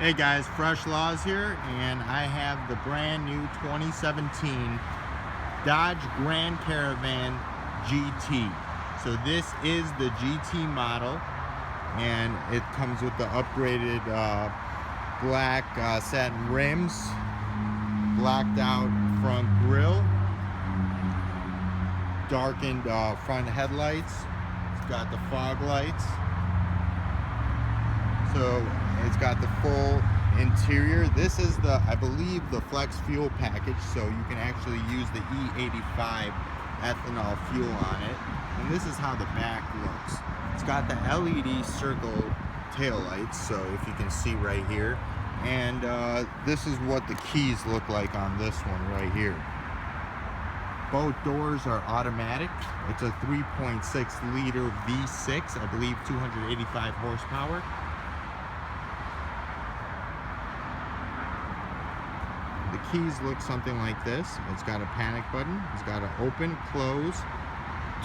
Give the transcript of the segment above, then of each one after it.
Hey guys, Fresh Laws here, and I have the brand new 2017 Dodge Grand Caravan GT. So this is the GT model, and it comes with the upgraded black satin rims, blacked out front grille, darkened front headlights. It's got the fog lights. So it's got the full interior. This is the, I believe, the flex fuel package, so you can actually use the E85 ethanol fuel on it. And this is how the back looks. It's got the LED circle tail lights, so if you can see right here. And this is what the keys look like on this one right here. Both doors are automatic. It's a 3.6 liter V6, I believe 285 horsepower. The keys look something like this. It's got a panic button. It's got an open, close,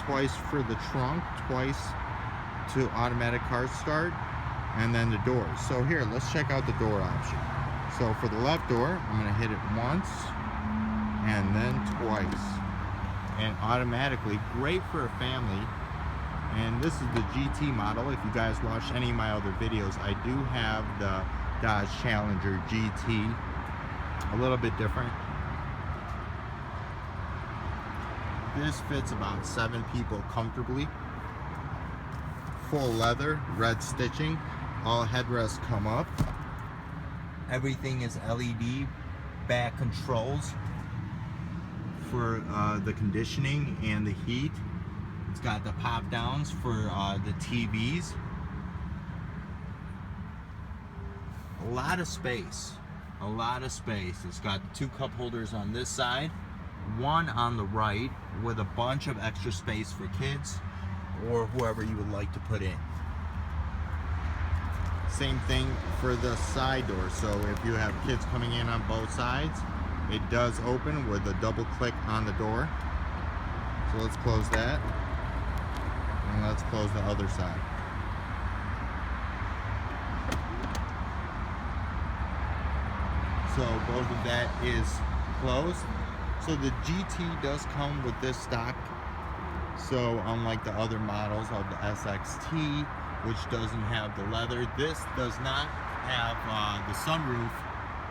twice for the trunk, twice to automatic car start, and then the doors. So here, let's check out the door option. So for the left door, I'm gonna hit it once and then twice. And automatically, great for a family. And this is the GT model. If you guys watched any of my other videos, I do have the Dodge Challenger GT. A little bit different. This fits about 7 people comfortably. Full leather, red stitching. All headrests come up. Everything is LED back controls for the conditioning and the heat. It's got the pop downs for the TVs. A lot of space. A lot of space. It's got 2 cup holders on this side, one on the right with a bunch of extra space for kids or whoever you would like to put in. Same thing for the side door. So if you have kids coming in on both sides, it does open with a double click on the door. So let's close that, and let's close the other side. So both of that is closed. So the GT does come with this stock. So unlike the other models of the SXT, which doesn't have the leather, this does not have the sunroof.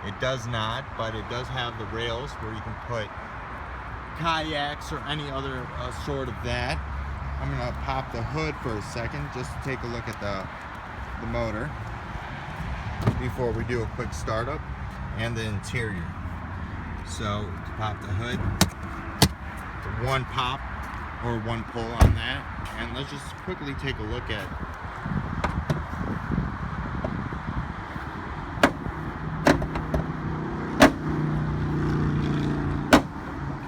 It does not, but it does have the rails where you can put kayaks or any other sort of that. I'm gonna pop the hood for a second just to take a look at the motor before we do a quick startup. And the interior. So to pop the hood, one pop or one pull on that, and let's just quickly take a look at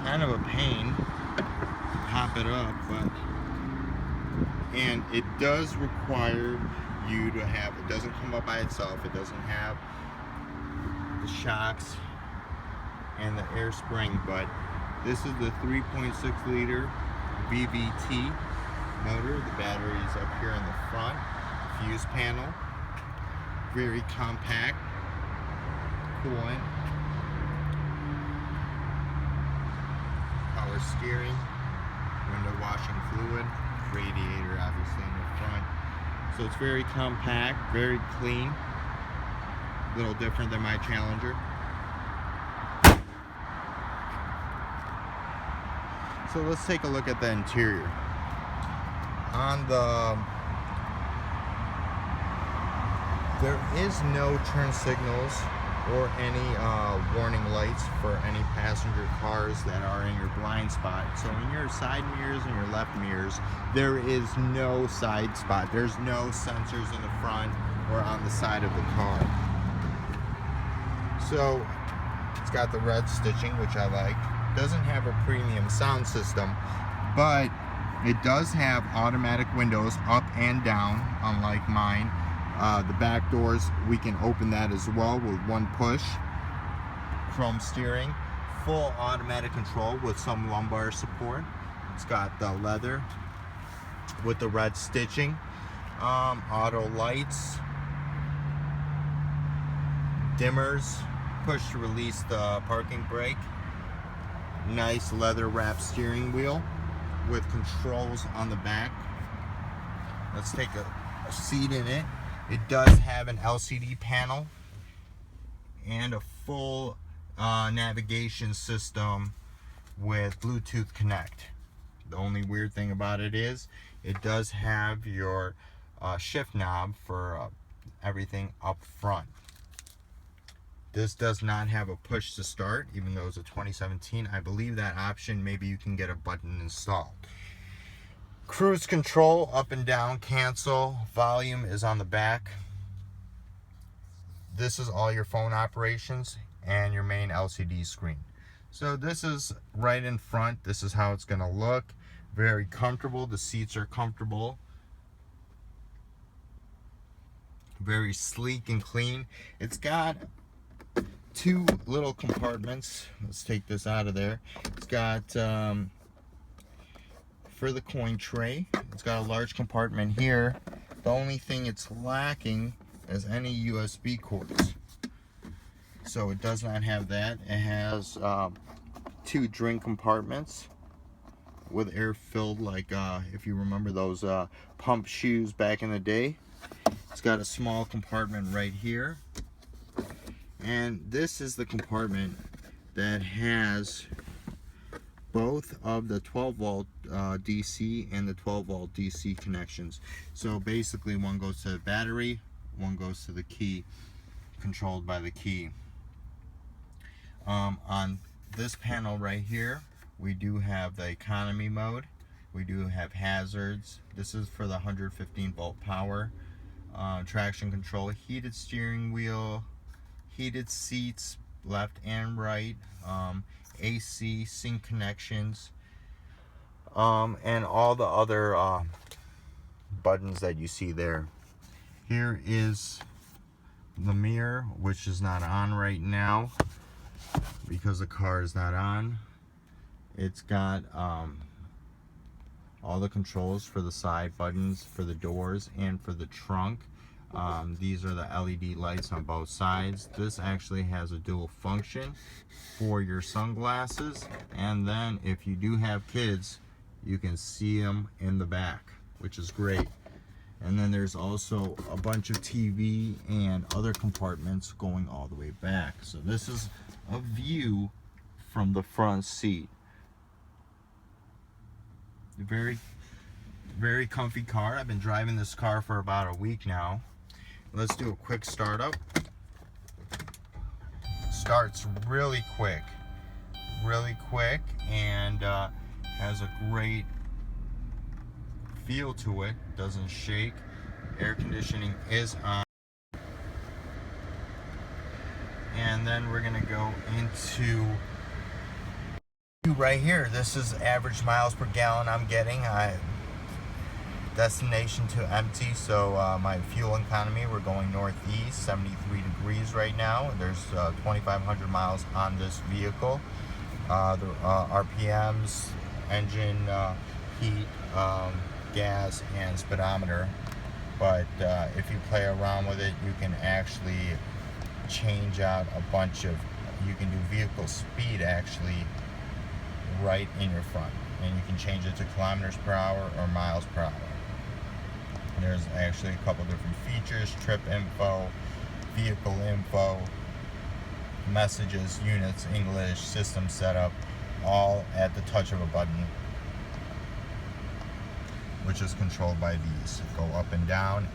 kind of a pain to pop it up, but and it does require you to have, it doesn't come up by itself, it doesn't have the shocks and the air spring, but this is the 3.6 liter VVT motor. The battery is up here in the front, fuse panel, very compact, coolant, power steering, window washing fluid, radiator obviously in the front. So it's very compact, very clean. Little different than my Challenger. So let's take a look at the interior. On there is no turn signals or any warning lights for any passenger cars that are in your blind spot. So in your side mirrors and your left mirrors, there is no side spot. There's no sensors in the front or on the side of the car. So it's got the red stitching, which I like. Doesn't have a premium sound system, but it does have automatic windows up and down, unlike mine. The back doors, we can open that as well with one push. Chrome steering, full automatic control with some lumbar support. It's got the leather with the red stitching, auto lights, dimmers, push to release the parking brake, nice leather wrapped steering wheel with controls on the back. Let's take a seat in it. It does have an LCD panel and a full navigation system with Bluetooth Connect. The only weird thing about it is it does have your shift knob for everything up front. This does not have a push to start, even though it's a 2017. I believe that option, maybe you can get a button installed. Cruise control, up and down, cancel, volume is on the back. This is all your phone operations and your main LCD screen. So this is right in front. This is how it's going to look. Very comfortable. The seats are comfortable. Very sleek and clean. It's got two little compartments. Let's take this out of there. It's got for the coin tray. It's got a large compartment here. The only thing it's lacking is any USB cords. So it does not have that. It has two drink compartments with air filled, like if you remember those pump shoes back in the day. It's got a small compartment right here. And this is the compartment that has both of the 12 volt DC and the 12 volt DC connections. So basically one goes to the battery, one goes to the key, controlled by the key. On this panel right here, we do have the economy mode. We do have hazards. This is for the 115 volt power. Traction control, heated steering wheel, heated seats left and right, AC, sync connections, and all the other buttons that you see there. Here is the mirror, which is not on right now because the car is not on. It's got all the controls for the side buttons, for the doors, and for the trunk. These are the LED lights on both sides. This actually has a dual function for your sunglasses, and then if you do have kids, you can see them in the back, which is great. And then there's also a bunch of TV and other compartments going all the way back. So this is a view from the front seat. Very, very comfy car. I've been driving this car for about a week now. Let's do a quick startup. Starts really quick, and has a great feel to it. Doesn't shake. Air conditioning is on. And then we're gonna go into right here. This is average miles per gallon I'm getting. Destination to empty, so my fuel economy, we're going northeast, 73 degrees right now. There's 2,500 miles on this vehicle. The RPMs, engine heat, gas, and speedometer. But if you play around with it, you can actually change out a bunch of, you can do vehicle speed actually right in your front, and you can change it to kilometers per hour or miles per hour. There's actually a couple different features: trip info, vehicle info, messages, units, English, system setup, all at the touch of a button, which is controlled by these. Go up and down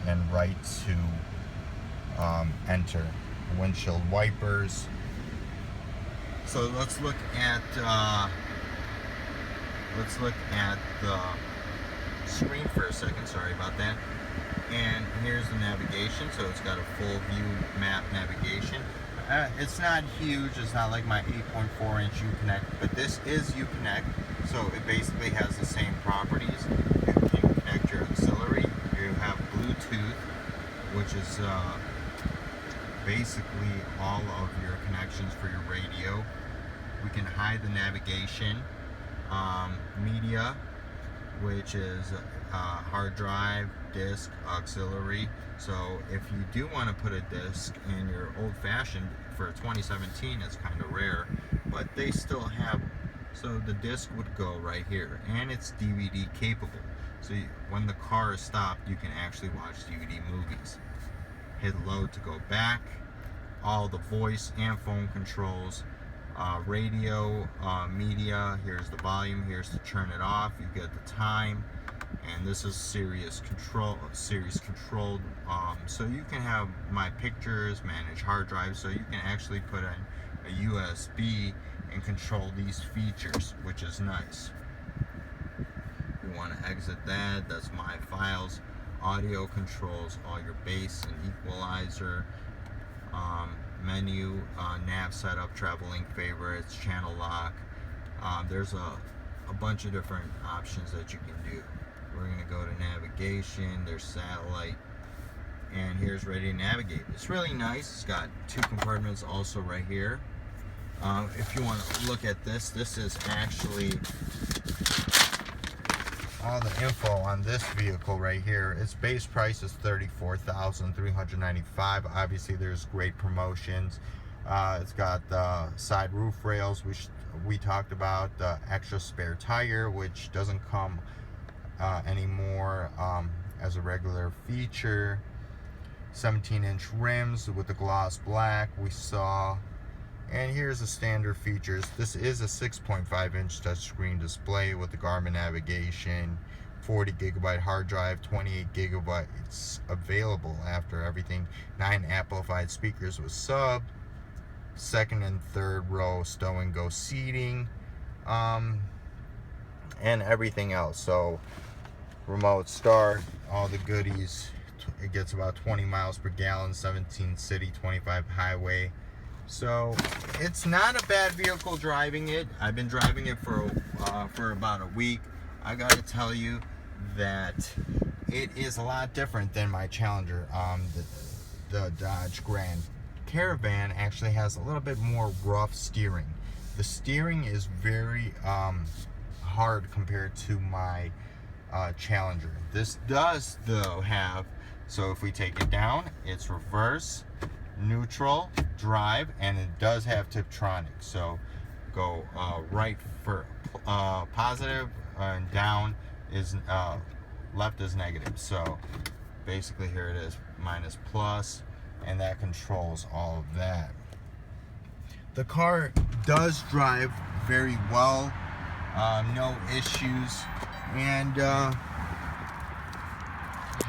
and right to enter. Windshield wipers. So let's look at the screen for a second. Sorry about that. And here's the navigation. So it's got a full view map navigation. It's not huge. It's not like my 8.4 inch Uconnect, but this is Uconnect, so it basically has the same properties. You can connect your auxiliary. You have Bluetooth, which is basically all of your connections for your radio. We can hide the navigation, media, which is hard drive, disc auxiliary. So if you do want to put a disc in your old-fashioned, for 2017 it's kind of rare, but they still have, so the disc would go right here, and it's DVD capable. So when the car is stopped, you can actually watch DVD movies. Hit load to go back. All the voice and phone controls, radio, media. Here's the volume. Here's to turn it off. You get the time, and this is series controlled. So you can have my pictures, manage hard drives. So you can actually put in a USB and control these features, which is nice. If you want to exit that, that's my files. Audio controls all your bass and equalizer. Menu, nav setup, travel link favorites, channel lock. There's a bunch of different options that you can do. We're going to go to navigation. There's satellite, and here's ready to navigate. It's really nice. It's got 2 compartments also right here. If you want to look at this, this is actually all the info on this vehicle right here. Its base price is $34,395. Obviously there's great promotions. It's got the side roof rails, which we talked about, the extra spare tire, which doesn't come anymore as a regular feature. 17-inch rims with the gloss black we saw. And here's the standard features. This is a 6.5-inch touchscreen display with the Garmin navigation, 40GB hard drive, 28GB available after everything, 9 amplified speakers with sub, second and third row stow and go seating, and everything else. So remote start, all the goodies. It gets about 20 miles per gallon, 17 city, 25 highway. So it's not a bad vehicle driving it. I've been driving it for about a week. I gotta tell you that it is a lot different than my Challenger. The Dodge Grand Caravan actually has a little bit more rough steering. The steering is very hard compared to my Challenger. This does though have, so if we take it down, it's reverse, neutral, drive, and it does have Tiptronic. So go right for positive, and down is left is negative. So basically here it is, minus plus, and that controls all of that. The car does drive very well, no issues, and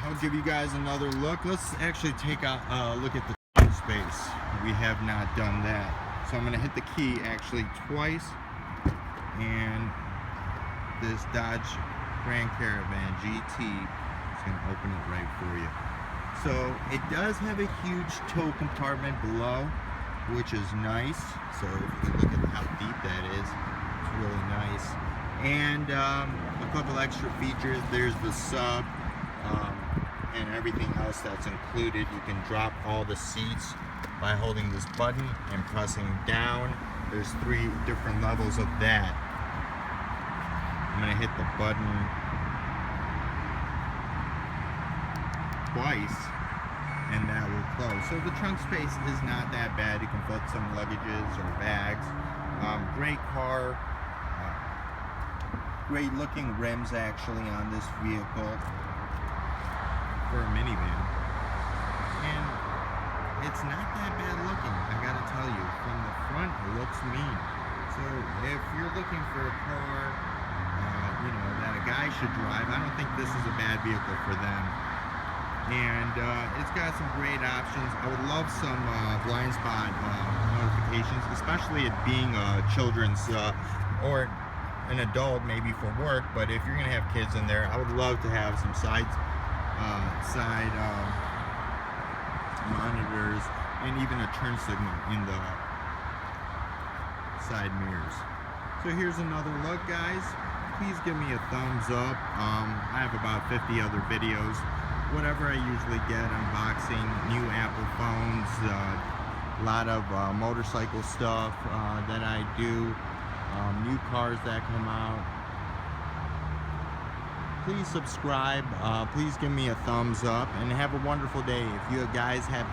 I'll give you guys another look. Let's actually take a look at the trunk space. We have not done that. So I'm going to hit the key actually twice, and this Dodge Grand Caravan GT is going to open it right for you. So it does have a huge tow compartment below, which is nice. So if you look at how deep that is, it's really nice. And a couple extra features. There's the sub, and everything else that's included. You can drop all the seats by holding this button and pressing down. There's 3 different levels of that. I'm gonna hit the button twice, and that will close. So the trunk space is not that bad. You can put some luggages or bags. Great car, great looking rims actually on this vehicle for a minivan, and it's not that bad looking. I gotta tell you, from the front it looks mean. So if you're looking for a car, you know, that a guy should drive, I don't think this is a bad vehicle for them. And it's got some great options. I would love some blind spot notifications, especially it being a children's or an adult maybe for work. But if you're gonna have kids in there, I would love to have some side monitors and even a turn signal in the side mirrors. So here's another look, guys. Please give me a thumbs up. I have about 50 other videos, whatever I usually get, unboxing, new Apple phones, a lot of motorcycle stuff that I do, new cars that come out. please subscribe. Please give me a thumbs up and have a wonderful day. If you guys have